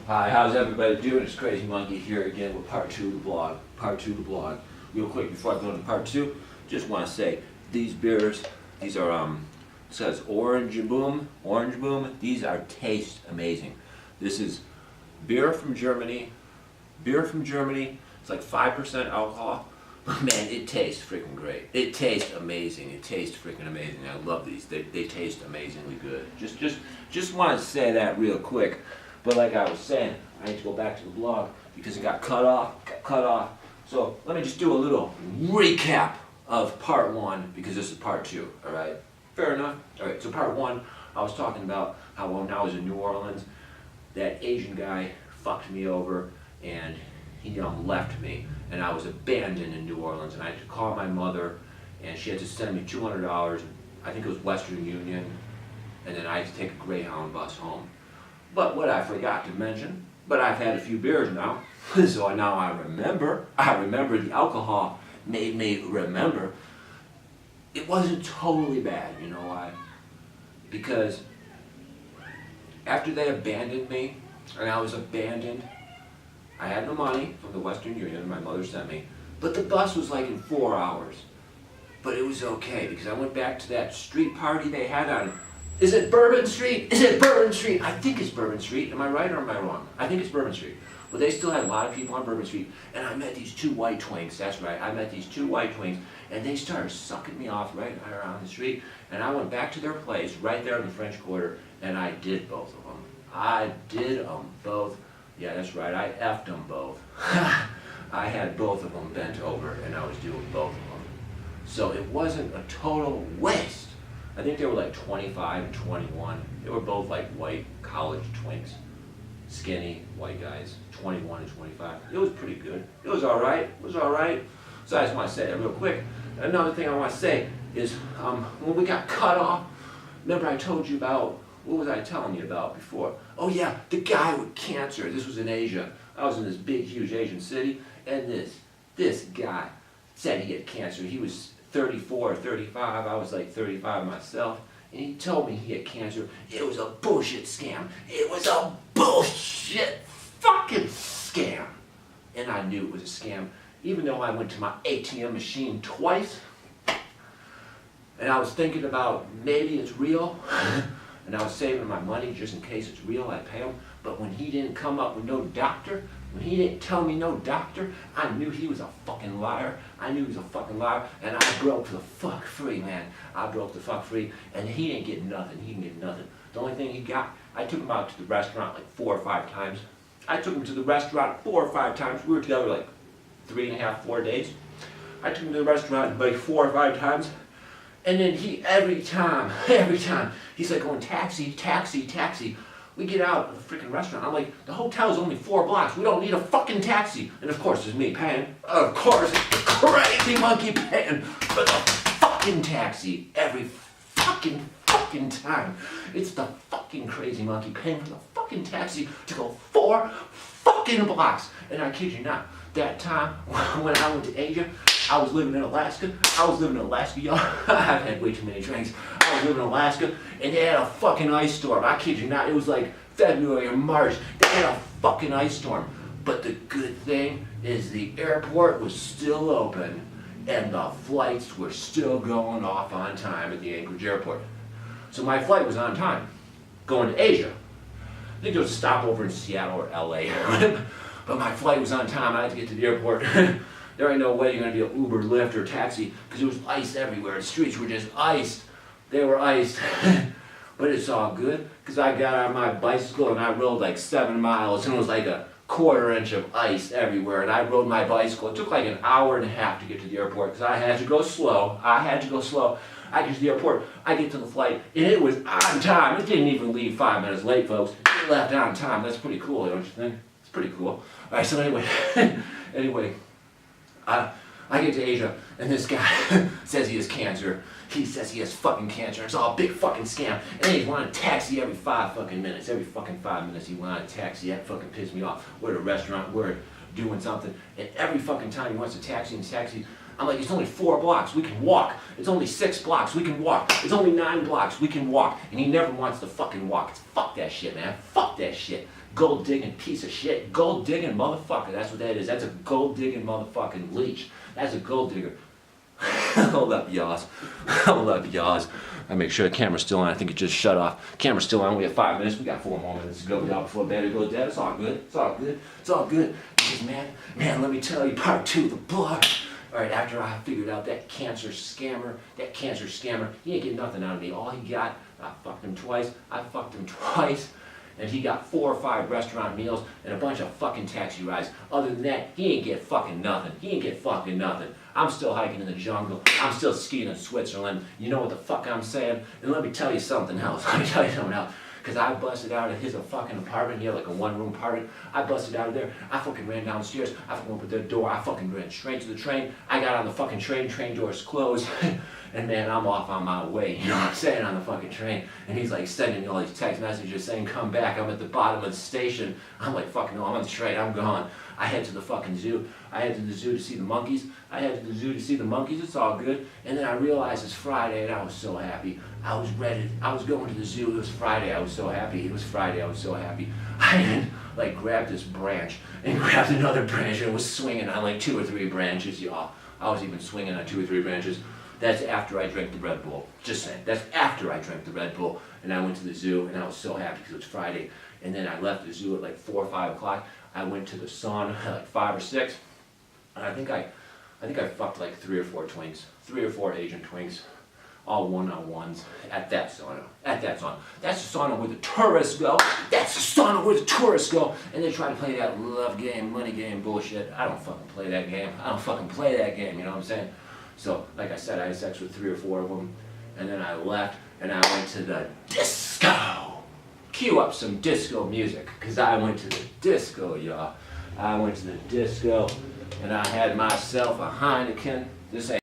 Hi, how's everybody doing? It's Crazy Monkey here again with part two of the blog. Real quick before I go into part two, just want to say these beers, these are it says Orange Boom. These are taste amazing. This is beer from Germany. It's like 5% alcohol. But man, it tastes freaking great. It tastes amazing. I love these. They taste amazingly good. Just wanted to say that real quick. But like I was saying, I need to go back to the blog because it got cut off. So let me just do a little recap of part one because this is part two, all right? Fair enough? All right, so part one, I was talking about how when I was in New Orleans, that Asian guy fucked me over and he left me and I was abandoned in New Orleans and I had to call my mother and she had to send me $200, I think it was Western Union, and then I had to take a Greyhound bus home. But what I forgot to mention, but I've had a few beers now, so now I remember the alcohol made me remember. It wasn't totally bad, you know why? Because after they abandoned me, and I was abandoned, I had no money from the Western Union my mother sent me, but the bus was like in 4 hours. But it was okay, because I went back to that street party they had on, is it Bourbon Street? I think it's Bourbon Street. Am I right or am I wrong? I think it's Bourbon Street. Well, they still had a lot of people on Bourbon Street, and I met these two white twinks, that's right, I met these two white twinks, and they started sucking me off right around the street, and I went back to their place right there in the French Quarter, and I did both of them. I did them both. Yeah, that's right, I effed them both. I had both of them bent over, and I was doing both of them. So it wasn't a total waste. I think they were like 25 and 21. They were both like white college twinks. Skinny white guys, 21 and 25. It was pretty good. It was all right. So I just want to say that real quick. Another thing I want to say is when we got cut off, remember I told you about, what was I telling you about before? Oh yeah, the guy with cancer. This was in Asia. I was in this big, huge Asian city, and this guy said he had cancer. He was 34 or 35, I was like 35 myself, and he told me he had cancer. It was a bullshit scam. It was a bullshit fucking scam. And I knew it was a scam, even though I went to my ATM machine twice, and I was thinking about maybe it's real, and I was saving my money just in case it's real, I'd pay him. But when he didn't come up with no doctor, when he didn't tell me no doctor, I knew he was a fucking liar. And I broke the fuck free, man. And he didn't get nothing. The only thing he got, I took him out to the restaurant like 4 or 5 times. We were together like 3.5, 4 days. I took him to the restaurant like 4 or 5 times. And then he, every time, he's like going, taxi. We get out of the freaking restaurant. I'm like, the hotel's only 4 blocks. We don't need a fucking taxi. And of course, it's me paying. Of course, it's the Crazy Monkey paying for the fucking taxi every fucking time. It's the fucking Crazy Monkey paying for the fucking taxi to go 4 fucking blocks. And I kid you not, that time when I went to Asia, I was living in Alaska, y'all. I've had way too many drinks. I was living in Alaska, and they had a fucking ice storm. I kid you not, it was like February or March. They had a fucking ice storm. But the good thing is the airport was still open, and the flights were still going off on time at the Anchorage airport. So my flight was on time, going to Asia. I think there was a stopover in Seattle or LA, but my flight was on time. I had to get to the airport. There ain't no way you're going to be an Uber, Lyft, or taxi because there was ice everywhere. The streets were just iced. They were iced. But it's all good because I got on my bicycle and I rode like 7 miles and it was like a 1/4 inch of ice everywhere. And I rode my bicycle. It took like an hour and a half to get to the airport because I had to go slow. I get to the airport. I get to the flight and it was on time. It didn't even leave 5 minutes late, folks. It left on time. That's pretty cool, don't you think? It's pretty cool. All right, so anyway. I get to Asia, and this guy says he has cancer. He says he has fucking cancer. It's all a big fucking scam. And then he wanted a taxi every 5 fucking minutes. Every fucking 5 minutes he wanted a taxi. That fucking pissed me off. We're at a restaurant, we're doing something, and every fucking time he wants a taxi, I'm like, it's only 4 blocks, we can walk. It's only 6 blocks, we can walk. It's only 9 blocks, we can walk. And he never wants to fucking walk. It's fuck that shit, man. Fuck that shit. Gold digging piece of shit. Gold digging motherfucker. That's what that is. That's a gold digging motherfucking leech. That's a gold digger. Hold up, y'all. Hold up, y'all. I make sure the camera's still on. I think it just shut off. Camera's still on. We have 5 minutes. We got 4 more minutes to go, y'all, before battery goes dead. It's all good. It's all good. It's all good. Because, man, let me tell you, part 2 of the blog. All right, after I figured out that cancer scammer, he ain't getting nothing out of me. All he got, I fucked him twice. And he got 4 or 5 restaurant meals and a bunch of fucking taxi rides. Other than that, he ain't get fucking nothing. I'm still hiking in the jungle. I'm still skiing in Switzerland. You know what the fuck I'm saying? And let me tell you something else. Because I busted out of his fucking apartment. He had like a 1-room apartment. I busted out of there. I fucking ran downstairs. I fucking opened the door. I fucking ran straight to the train. I got on the fucking train. Train doors closed. And man, I'm off on my way. You know what I'm saying? On the fucking train. And he's like sending me all these text messages saying, come back. I'm at the bottom of the station. I'm like, fucking no, I'm on the train. I'm gone. I head to the fucking zoo. I head to the zoo to see the monkeys. It's all good. And then I realized it's Friday and I was so happy. I was ready. I was going to the zoo. It was Friday. I was so happy. I had like grabbed this branch and grabbed another branch and was swinging on like 2 or 3 branches, y'all. I was even swinging on 2 or 3 branches. That's after I drank the Red Bull. Just saying. That's after I drank the Red Bull and I went to the zoo and I was so happy because it was Friday. And then I left the zoo at like 4 or 5 o'clock. I went to the sauna at like 5 or 6. And I think I fucked like 3 or 4 twinks. 3 or 4 Asian twinks. All one-on-ones at that sauna. That's the sauna where the tourists go. And they try to play that love game, money game bullshit. I don't fucking play that game. You know what I'm saying? So, like I said, I had sex with 3 or 4 of them. And then I left and I went to the disco. Cue up some disco music, because I went to the disco, y'all. I went to the disco and I had myself a Heineken. This ain't